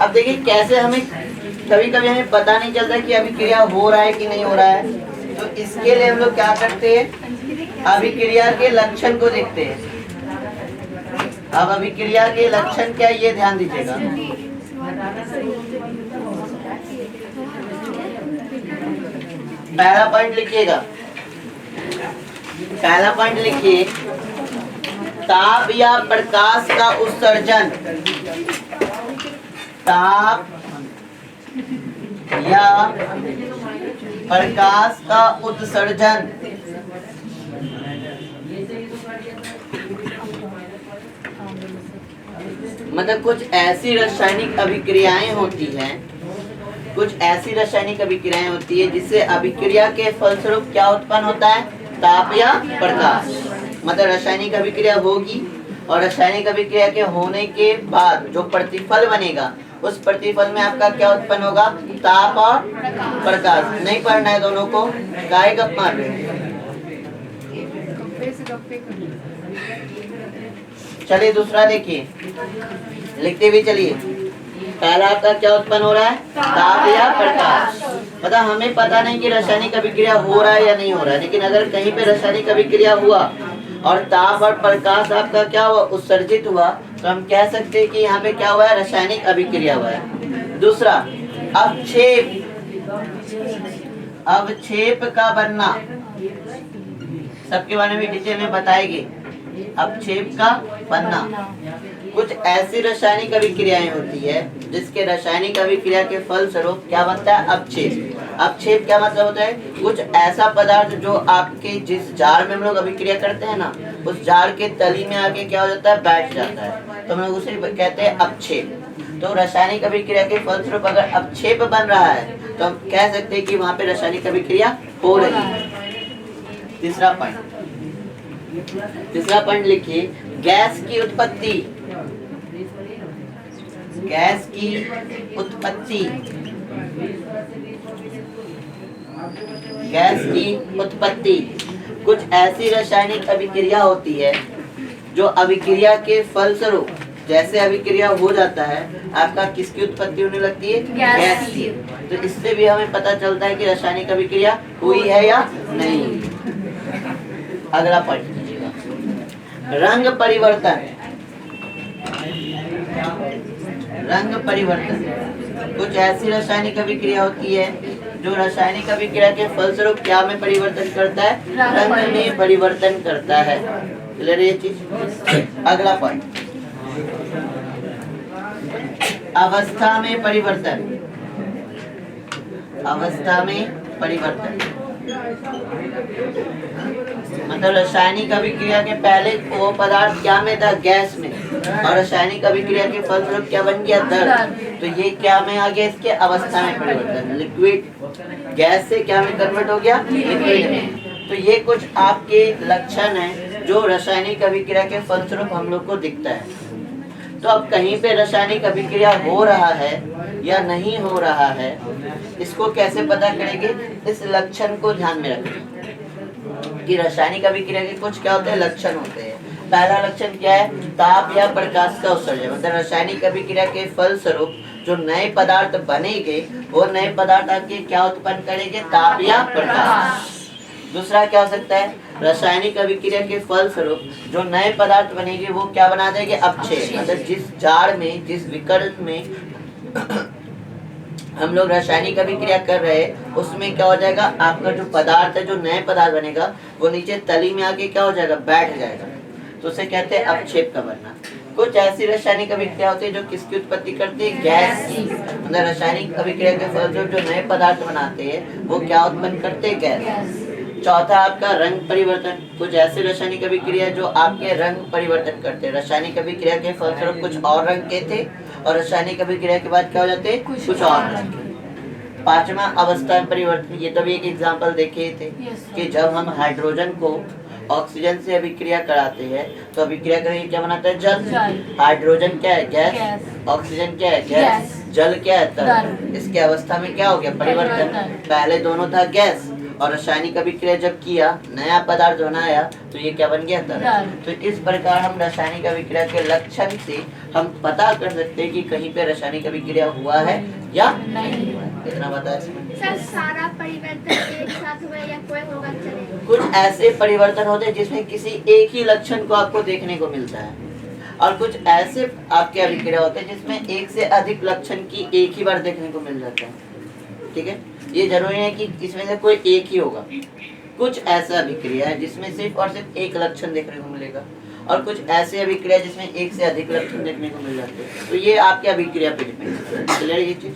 अब देखिए कैसे हमें कभी कभी हमें पता नहीं चलता कि अभिक्रिया हो रहा है कि नहीं हो रहा है। तो इसके लिए हम लोग क्या करते हैं, अभिक्रिया के लक्षण को देखते हैं। अब अभिक्रिया के लक्षण क्या, ये ध्यान दीजिएगा। पहला पॉइंट लिखिएगा, पहला पॉइंट लिखिए, ताप या प्रकाश का उत्सर्जन। ताप या प्रकाश का उत्सर्जन मतलब कुछ ऐसी रासायनिक अभिक्रियाएं होती हैं, कुछ ऐसी रासायनिक अभिक्रियाएं होती है जिससे अभिक्रिया के फलस्वरूप क्या उत्पन्न होता है, ताप या प्रकाश। मतलब रासायनिक अभिक्रिया होगी और रासायनिक अभिक्रिया के होने के बाद जो प्रतिफल बनेगा उस प्रतिफल में आपका क्या उत्पन्न होगा, ताप और प्रकाश। नहीं पढ़ना है दोनों को, काहे गप मार रहे हैं। चलिए दूसरा देखिए, लिखते भी चलिए। पहला आपका क्या उत्पन्न हो रहा है, ताप या प्रकाश। मतलब हमें पता नहीं कि रासायनिक अभिक्रिया हो रहा है या नहीं हो रहा है, लेकिन अगर कहीं पे रासायनिक अभिक्रिया हुआ और ताप और प्रकाश आपका क्या हुआ, उत्सर्जित हुआ, तो हम कह सकते हैं कि यहाँ पे क्या हुआ है, रासायनिक अभिक्रिया हुआ है। दूसरा, अवक्षेप। अवक्षेप का बनना सबके बारे में डिटेल में बताएंगे। अवक्षेप का बनना, कुछ ऐसी रासायनिक अभिक्रियाएं होती है जिसके रासायनिक अभिक्रिया के फल स्वरूप क्या बनता है, अवक्षेप। अवक्षेप क्या मतलब होता है, कुछ ऐसा पदार्थ जो आपके जिस जार में हम लोग अभिक्रिया करते हैं ना, उस जार के तली में आके क्या हो जाता है, बैठ जाता है, तो हम लोग उसे कहते हैं अवक्षेप। तो रासायनिक अभिक्रिया के फलस्वरूप अगर अवक्षेप बन रहा है तो हम कह सकते हैं कि वहाँ पे रासायनिक अभिक्रिया हो रही है। तीसरा पॉइंट लिखिए, गैस की उत्पत्ति। गैस की उत्पत्ति, गैस की उत्पत्ति कुछ ऐसी रासायनिक अभिक्रिया होती है जो अभिक्रिया के फलस्वरूप, जैसे अभिक्रिया हो जाता है आपका किसकी उत्पत्ति होने लगती है, गैस की। तो इससे भी हमें पता चलता है कि रासायनिक अभिक्रिया हुई है या नहीं। अगला पॉइंट, रंग परिवर्तन। रंग परिवर्तन, कुछ ऐसी रासायनिक अभिक्रिया होती है जो रासायनिक अभिक्रिया के फलस्वरूप क्या में परिवर्तन करता है, रंग में परिवर्तन करता है। क्लियर ये चीज। अगला पॉइंट, अवस्था में परिवर्तन। अवस्था में परिवर्तन मतलब रासायनिक अभिक्रिया के पहले वो पदार्थ क्या में था, गैस में, और रासायनिक अभिक्रिया के फलस्वरूप क्या बन गया, द्रव। तो ये क्या में आ गया, इसके अवस्था में परिवर्तन, लिक्विड गैस से क्या में कन्वर्ट हो गया, लिक्विड में। तो ये कुछ आपके लक्षण हैं जो रासायनिक अभिक्रिया के फलस्वरूप हम लोग को दिखता है। तो अब कहीं पे रासायनिक अभिक्रिया हो रहा है या नहीं हो रहा है, इसको कैसे पता करेंगे, इस लक्षण को ध्यान में रखें कि रासायनिक अभिक्रिया के कुछ क्या होते हैं, लक्षण होते हैं। पहला लक्षण क्या है, ताप या प्रकाश का उत्सर्जन। मतलब रासायनिक अभिक्रिया के फल स्वरूप जो नए पदार्थ बनेंगे वो नए पदार्थ आपके क्या उत्पन्न करेंगे, ताप या प्रकाश। दूसरा क्या हो सकता है, रासायनिक अभिक्रिया के फल स्वरूप जो नए पदार्थ बनेंगे वो क्या बना देंगे, अवक्षेप। मतलब जिस जार में, जिस विकल्प में हम लोग रासायनिक अभिक्रिया कर रहे हैं उसमें क्या हो जाएगा, आपका जो पदार्थ है, जो नए पदार्थ बनेगा वो नीचे तली में आके क्या हो जाएगा, बैठ जाएगा। तो उसे कहते हैं अवक्षेप का बनना। कुछ ऐसी रासायनिक अभिक्रिया होती है जो किसकी उत्पत्ति करती है, गैस की। मतलब रासायनिक अभिक्रिया के फलस्वरूप जो नए पदार्थ बनाते हैं वो क्या उत्पन्न करते हैं, गैस। चौथा आपका रंग परिवर्तन। कुछ ऐसे रासायनिक अभिक्रिया जो आपके रंग परिवर्तन करते हैं। रासायनिक अभिक्रिया के फलस्वरूप कुछ और रंग के थे और रासायनिक अभिक्रिया के बाद क्या हो जाते, कुछ और रंग। पांचवा अवस्था परिवर्तन। ये तो भी एक एग्जांपल देखे थे कि जब हम हाइड्रोजन को ऑक्सीजन से अभिक्रिया कराते हैं तो अभिक्रिया करके क्या बनाता है, जल। हाइड्रोजन क्या है, गैस। ऑक्सीजन क्या है, गैस। जल क्या है, तरल। इसके अवस्था में क्या हो गया, परिवर्तन। पहले दोनों था गैस और रासायनिक अभिक्रिया जब किया, नया पदार्थ बनाया, तो ये क्या बन गया? तरल। तो इस प्रकार हम रासायनिक अभिक्रिया के लक्षण से हम पता कर सकते हैं कि कहीं पे रासायनिक अभिक्रिया हुआ है या नहीं हुआ है। कितना बताया सर? सारा परिवर्तन एक साथ हुआ या कोई होगा चलेगा? कुछ ऐसे परिवर्तन होते हैं जिसमें किसी एक ही लक्षण को आपको देखने को मिलता है, और कुछ ऐसे आपके अभिक्रिया होते हैं जिसमें एक से अधिक लक्षण की एक ही बार देखने को मिल जाता है। ठीक है, ये जरूरी है कि इसमें से कोई एक ही होगा। कुछ ऐसा अभिक्रिया है जिसमें सिर्फ और सिर्फ एक लक्षण देखने को मिलेगा, और कुछ ऐसे अभिक्रिया जिसमें एक से अधिक लक्षण देखने को मिल जाते हैं। तो ये आपके अभिक्रिया पे डिपेंड करता है। क्लियर ये चीज?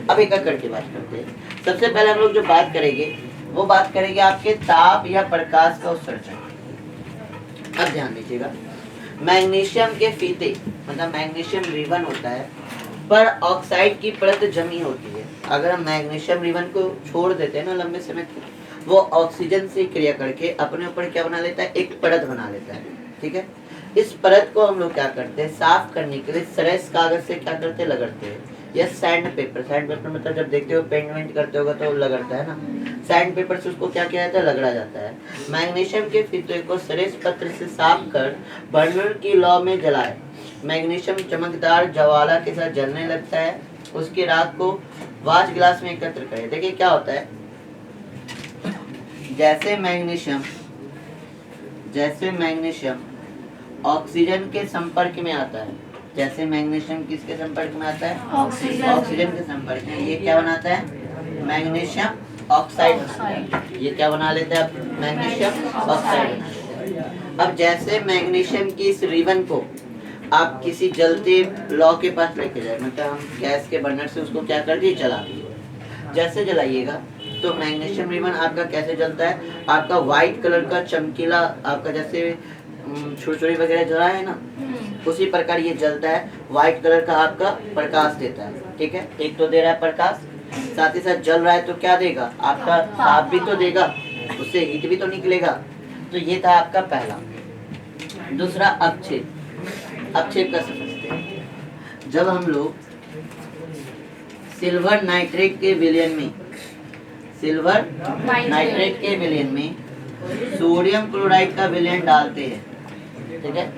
अब एक एक करके बात करते हैं। सबसे पहले हम लोग जो बात करेंगे वो बात करेंगे आपके ताप या प्रकाश का उत्सर्जन। अब ध्यान दीजिएगा, मैग्नीशियम के फीते मतलब मैग्नीशियम रिबन होता है, पर ऑक्साइड की परत जमी होती है। अगर हम मैग्नीशियम रिबन को छोड़ देते हैं ना लंबे समय तक, वो ऑक्सीजन से क्रिया करके अपने ऊपर क्या बना लेता है? एक परत बना लेता है। ठीक है, इस परत को हम लोग क्या करते हैं? साफ करने के लिए सरेस कागज से क्या करते हैं? लगड़ते हैं, या सैंड पेपर। सैंड पेपर मतलब जब देखते हो पेंट वेंट करते होगा तो लगड़ता है ना, सैंड पेपर से उसको क्या किया जाता है? लगड़ा जाता है। मैग्नीशियम के फीते को सरेस पत्र से साफ कर बर्नर की लौ में जलाए। मैग्नीशियम चमकदार ज्वाला के साथ जलने लगता है। उसके राख को वाच गिलास में एकत्र करें। देखिए क्या होता है, जैसे मैग्नीशियम ऑक्सीजन के संपर्क में आता है, जैसे मैग्नीशियम किसके संपर्क में आता है? ऑक्सीजन के संपर्क में, ये क्या बनाता है? Magnesium oxide. ये क्या बना लेता है? मैग्नीशियम ऑक्साइड बना लेता है। अब जैसे मैग्नीशियम की इस रिबन को आप किसी जलते लौ के पास लेके जाए, मतलब हम गैस के बर्नर से उसको क्या कर दिए? जला दिए। जैसे जलाइएगा तो मैग्नीशियम रिबन आपका कैसे जलता है? आपका व्हाइट कलर का चमकीला, आपका जैसे छुरछुरी वगैरह जला है ना, उसी प्रकार ये जलता है। व्हाइट कलर का आपका प्रकाश देता है। ठीक है, एक तो दे रहा है प्रकाश, साथ ही साथ जल रहा है तो क्या देगा? आपका ताप भी तो देगा, उससे हीट भी तो निकलेगा। तो ये था आपका पहला। दूसरा अपक्षेप। अपक्षेप कैसे समझते हैं? जब हम लोग सिल्वर नाइट्रेट के विलयन में सोडियम क्लोराइड का विलयन डालते हैं, ठीक है,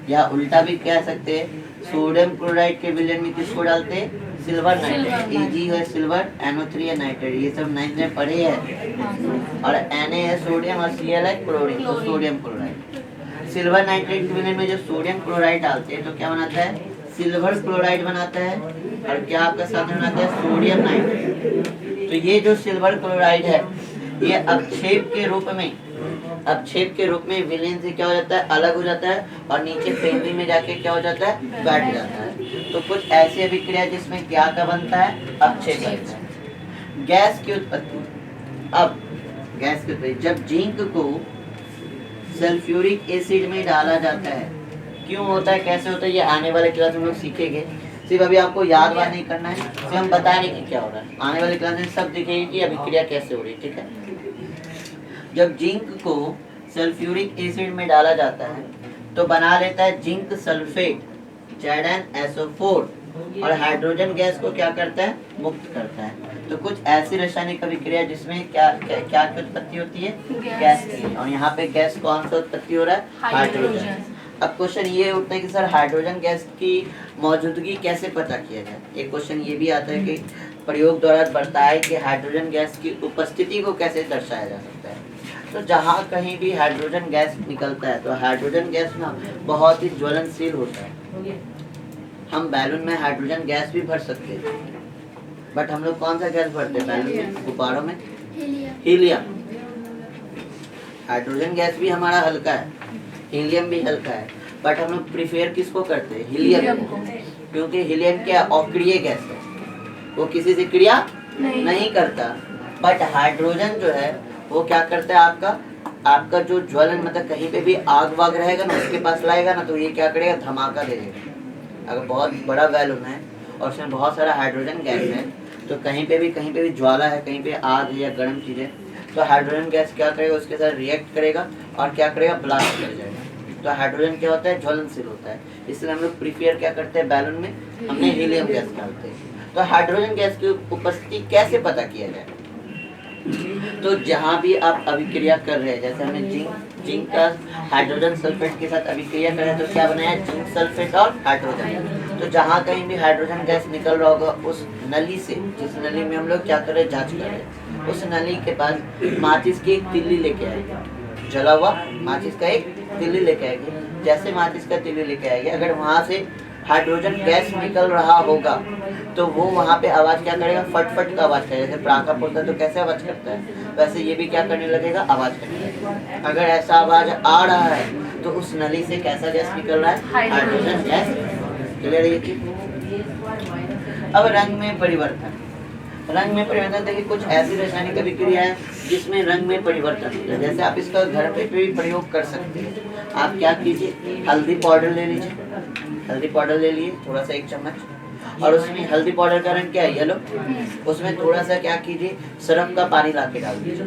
या उल्टा भी कह सकते हैं, सोडियम क्लोराइड के विलयन में किसको डालते हैं? Silver nitrate. Ag है सिल्वर, NO3 है नाइट्रेट, ये सब नाइट में पढ़े हैं। और Na है सोडियम और Cl है क्लोरीन, तो सोडियम क्लोराइड। सिल्वर नाइट्रेट के विलयन में जो सोडियम क्लोराइड डालते हैं तो क्या बनाता है? सिल्वर क्लोराइड बनाता है। और क्या आपका साथ बनाता है? Sodium nitrate. तो ये जो सिल्वर क्लोराइड है ये अपक्षेप के रूप में विलयन से क्या हो जाता है? अलग हो जाता है, और नीचे पेंदी में जाके क्या हो जाता है? बैठ जाता है। तो कुछ ऐसी अभिक्रिया जिसमें क्या का बनता है? अपक्षेप बनता है। गैस की उत्पत्ति। अब गैस की उत्पत्ति, जब जिंक को सल्फ्यूरिक एसिड में डाला जाता है, क्यों होता है, कैसे होता है, ये आने वाले क्लास में हम लोग सीखेंगे। सिर्फ अभी आपको याद बात नहीं करना है, सिर्फ हम बताएंगे कि क्या हो रहा है। आने वाले क्लास में सब दिखेंगे कि अभिक्रिया कैसे हो रही है। ठीक है, जब जिंक को सल्फ्यूरिक एसिड में डाला जाता है तो बना लेता है जिंक सल्फेट, ZnSO4, और हाइड्रोजन गैस को क्या करता है? मुक्त करता है। तो कुछ ऐसी रासायनिक अभिक्रिया जिसमें क्या क्या की उत्पत्ति होती है? गैस की। और यहाँ पे गैस कौन सा उत्पत्ति हो रहा है? हाइड्रोजन। अब क्वेश्चन ये उठता है कि सर हाइड्रोजन गैस की मौजूदगी कैसे पता किया जाए? एक क्वेश्चन ये भी आता है कि प्रयोग द्वारा बताए कि हाइड्रोजन गैस की उपस्थिति को कैसे दर्शाया जा सकता है। तो जहाँ कहीं भी हाइड्रोजन गैस निकलता है तो हाइड्रोजन गैस ना बहुत ही ज्वलनशील होता है। हम बैलून में हाइड्रोजन गैस भी भर सकते हैं, बट हम लोग कौन सा गैस भरते हैं बैलून में? गुब्बारों में हीलियम। हाइड्रोजन गैस भी हमारा हल्का है, हीलियम भी हल्का है, बट हम लोग प्रीफेयर किसको करते हैं? हीलियम को, क्योंकि हीलियम क्या अक्रिय गैस है, वो किसी से क्रिया नहीं करता। बट हाइड्रोजन जो है वो क्या करता है? आपका जो ज्वलन, मतलब कहीं पे भी आग वाग रहेगा ना, उसके पास लाएगा ना, तो ये क्या करेगा? धमाका दे देगा। अगर बहुत बड़ा बैलून है और उसमें बहुत सारा हाइड्रोजन गैस है तो कहीं पे भी ज्वाला है, कहीं पे आग है या गर्म चीज़ है, तो हाइड्रोजन गैस क्या करेगा? उसके साथ रिएक्ट करेगा और क्या करेगा? ब्लास्ट कर जाएगा। तो हाइड्रोजन क्या होता है? ज्वलनशील होता है। इसलिए हम लोग प्रीफेयर क्या करते हैं? बैलून में हमने हीलियम गैस डालते हैं। तो हाइड्रोजन गैस की उपस्थिति कैसे पता किया जाए? तो जहाँ भी आप अभिक्रिया कर रहे हैं, जैसे हमने जिंक का हाइड्रोजन सल्फेट के साथ अभिक्रिया कर रहे हैं, तो क्या बनाया, जिंक सल्फेट और हाइड्रोजन। तो जहाँ कहीं भी हाइड्रोजन गैस निकल रहा होगा उस नली से, जिस नली में हम लोग क्या कर रहे हैं, जांच कर रहे हैं, उस नली के पास माचिस की एक तिल्ली लेके आएंगे, जला हुआ माचिस का एक तिल्ली लेके आएंगे। जैसे माचिस का तिल्ली लेके आएंगे, अगर वहाँ से हाइड्रोजन गैस निकल रहा होगा तो वो वहाँ पे आवाज क्या करेगा, फट फट का आवाज करेगा। जैसे पटाखा फोड़ता है तो कैसे आवाज करता है, वैसे ये भी क्या करने लगेगा, आवाज करने लगेगा। अगर ऐसा आवाज आ रहा है तो उस नली से कैसा गैस निकल रहा है, हाइड्रोजन गैस। क्लियर है ये चीज। अब रंग में परिवर्तन। रंग में परिवर्तन देखिए, कुछ ऐसी रासायनिक अभिक्रिया है जिसमें रंग में परिवर्तन होता है। जैसे आप इसका घर पे भी प्रयोग कर सकते हैं। आप क्या कीजिए, हल्दी पाउडर ले लीजिए, हल्दी पाउडर ले लिए थोड़ा सा 1 चम्मच, और उसमें हल्दी पाउडर का रंग क्या है, येलो। उसमें थोड़ा सा क्या कीजिए, सरफ का पानी ला के डाल दीजिए,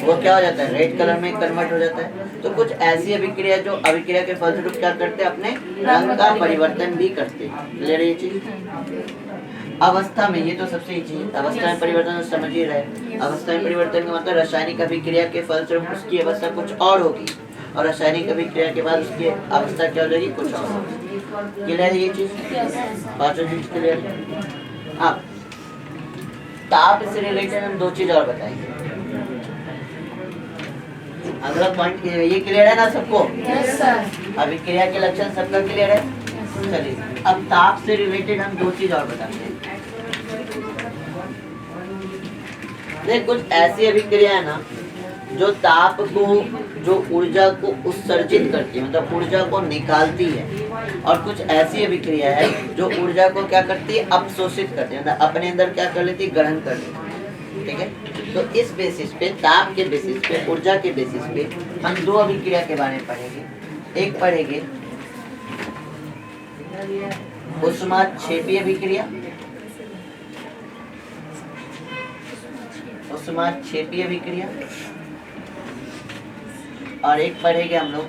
वो क्या हो जाता है, रेड कलर में कन्वर्ट हो जाता है। तो कुछ ऐसी अभिक्रिया जो अभिक्रिया के फलस्वरूप क्या करते हैं, अपने रंग का परिवर्तन भी करते हैं। क्लियर है ये चीज। अवस्था में, ये तो सबसे ही चीज, अवस्था में परिवर्तन समझ ही रहे। अवस्था में परिवर्तन का मतलब रासायनिक अभिक्रिया के फलस्वरूप उसकी अवस्था कुछ और होगी, और रासायनिक अभिक्रिया के बाद उसकी अवस्था क्या हो जाएगी, कुछ और। क्लियर है ये चीज, पांचों चीज क्लियर। अब ताप से रिलेटेड हम 2 चीज और बताएंगे। अगला पॉइंट ये क्लियर है ना सबको? Yes sir. अभिक्रिया के लक्षण सबका क्लियर है। चलिए अब ताप से रिलेटेड हम 2 चीज और बताते हैं। देख, कुछ ऐसी अभिक्रिया है ना जो ताप को, जो ऊर्जा को उत्सर्जित करती है, मतलब ऊर्जा को निकालती है, और कुछ ऐसी अभिक्रिया है जो ऊर्जा को क्या करती है, अपशोषित करती है, मतलब अपने अंदर क्या कर लेती है, ग्रहण कर लेती है। ठीक है, तो इस बेसिस पे, ताप के बेसिस पे, ऊर्जा के बेसिस पे हम 2 अभिक्रिया के बारे में पढ़ेंगे। एक पढ़ेंगे ऊष्माक्षेपी अभिक्रिया, ऊष्माक्षेपी अभिक्रिया, और एक पढ़ेंगे हम लोग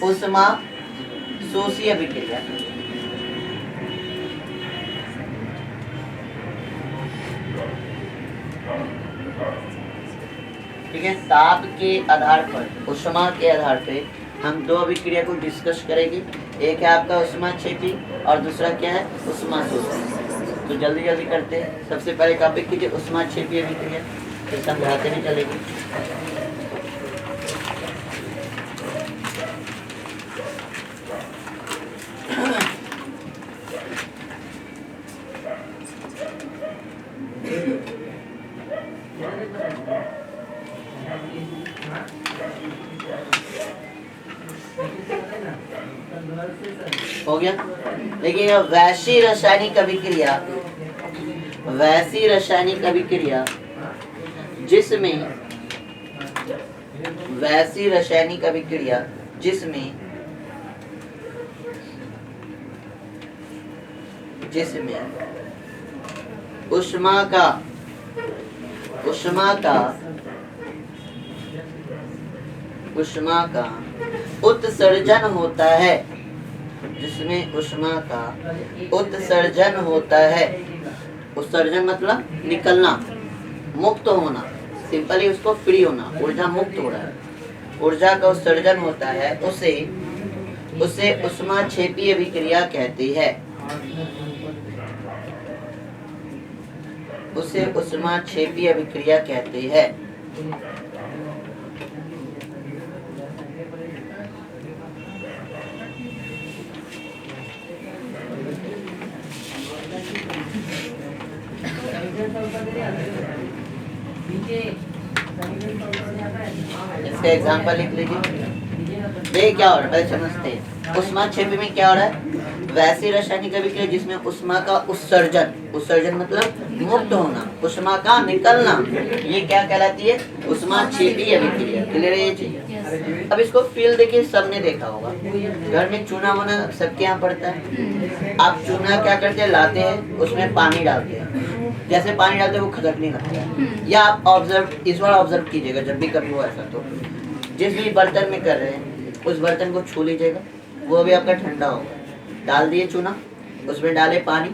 ऊष्माशोषी अभिक्रिया। ठीक है, ताप के आधार पर, ऊष्मा के आधार पे हम 2 अभिक्रिया को डिस्कस करेंगे। एक है आपका ऊष्माक्षेपी और दूसरा क्या है, ऊष्माशोषी। तो जल्दी जल्दी करते हैं। सबसे पहले टॉपिक कीजिए ऊष्माक्षेपी अभिक्रिया, फिर समझाते नहीं चलेगी। हो गया। देखिए वैसी रासायनिक अभिक्रिया, वैसी रासायनिक अभिक्रिया जिसमें, वैसी रासायनिक अभिक्रिया जिसमें ऊष्मा का उत्सर्जन होता है, जिसमें ऊष्मा का उत्सर्जन होता है। उत्सर्जन मतलब निकलना, मुक्त होना, सिंपली उसको फ्री होना, ऊर्जा मुक्त हो रहा है, ऊर्जा का उत्सर्जन होता है, उसे ऊष्माक्षेपी अभिक्रिया कहते हैं। उसे ऊष्माक्षेपी अभिक्रिया कहते हैं। इसका एग्जांपल लिख लीजिए। देखिए क्या हो रहा है, पहले समझते हैं। ऊष्माक्षेपी में क्या हो रहा है, वैसी रासायनिक अभिक्रिया जिसमें ऊष्मा का उत्सर्जन, उत्सर्जन मतलब मुक्त होना, ऊष्मा का निकलना, ये क्या कहलाती है, ऊष्माक्षेपी अभिक्रिया। क्लियर है ये चीज। अब इसको फील देखिए, सबने देखा होगा, घर में चूना वूना सबके यहाँ पड़ता है। आप चूना क्या करते हैं, लाते हैं, उसमें पानी डालते हैं, जैसे पानी डालते हैं वो खदकने लगता है। या आप इस बार ऑब्जर्व कीजिएगा, जब भी कभी हो ऐसा, तो जिस भी बर्तन में कर रहे हैं उस बर्तन को छू लीजिएगा, वो भी आपका ठंडा होगा। डाल दिए चूना, उसमें डाले पानी,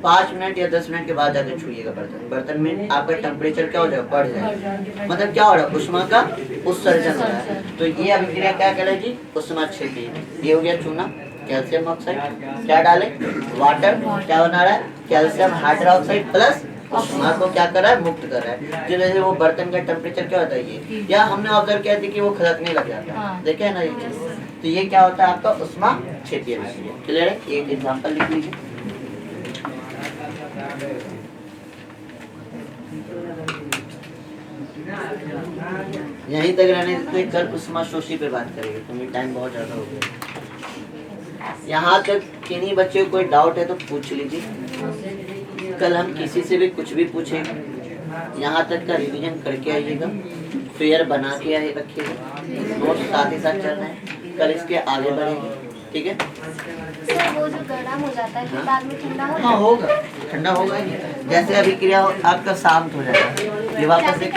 5 मिनट या 10 मिनट के बाद जाकर छूइएगा बर्तन में आपका टेम्परेचर क्या हो जाएगा, बढ़ जाएगा। मतलब क्या हो रहा है, उष्मा का उत्सर्जन हो रहा है। तो ये अभिक्रिया क्या कहलाएगी, उष्माक्षेपी। ये हो गया चूना, कैल्शियम ऑक्साइड, क्या डाले, वाटर, क्या बना रहा है, कैल्शियम हाइड्रोक्साइड प्लस उष्मा को क्या कर रहा है, मुक्त कर रहा है। जिस वजह से वो बर्तन का टेम्परेचर क्या होता है, ये या हमने ऑब्जर्व किया था कि वो खदकने लग जाता है, देखे है ना ये चीज। तो ये क्या होता है आपका उष्मा क्षेत्रीय अभिक्रिया। क्लियर है, एक एग्जांपल लिख लीजिए। यहीं तक रहने देते, कल उष्मा शोषी पे बात करेंगे क्योंकि टाइम बहुत ज्यादा हो गया। यहाँ तक किन्हीं बच्चे को कोई डाउट है तो पूछ लीजिए, कल हम किसी से भी कुछ भी पूछेंगे। यहाँ तक का रिवीजन करके आइएगा, फेयर बना के आइए रखिएगा, नोट साथ ही साथ चलना है, कल इसके आगे बढ़ेंगे, ठीक है। सर वो जो गर्म हो जाता है फिर बाद में ठंडा हो हाँ होगा, ठंडा होगा ही, जैसे अभिक्रिया आपका शांत हो जाएगा, ये वापस से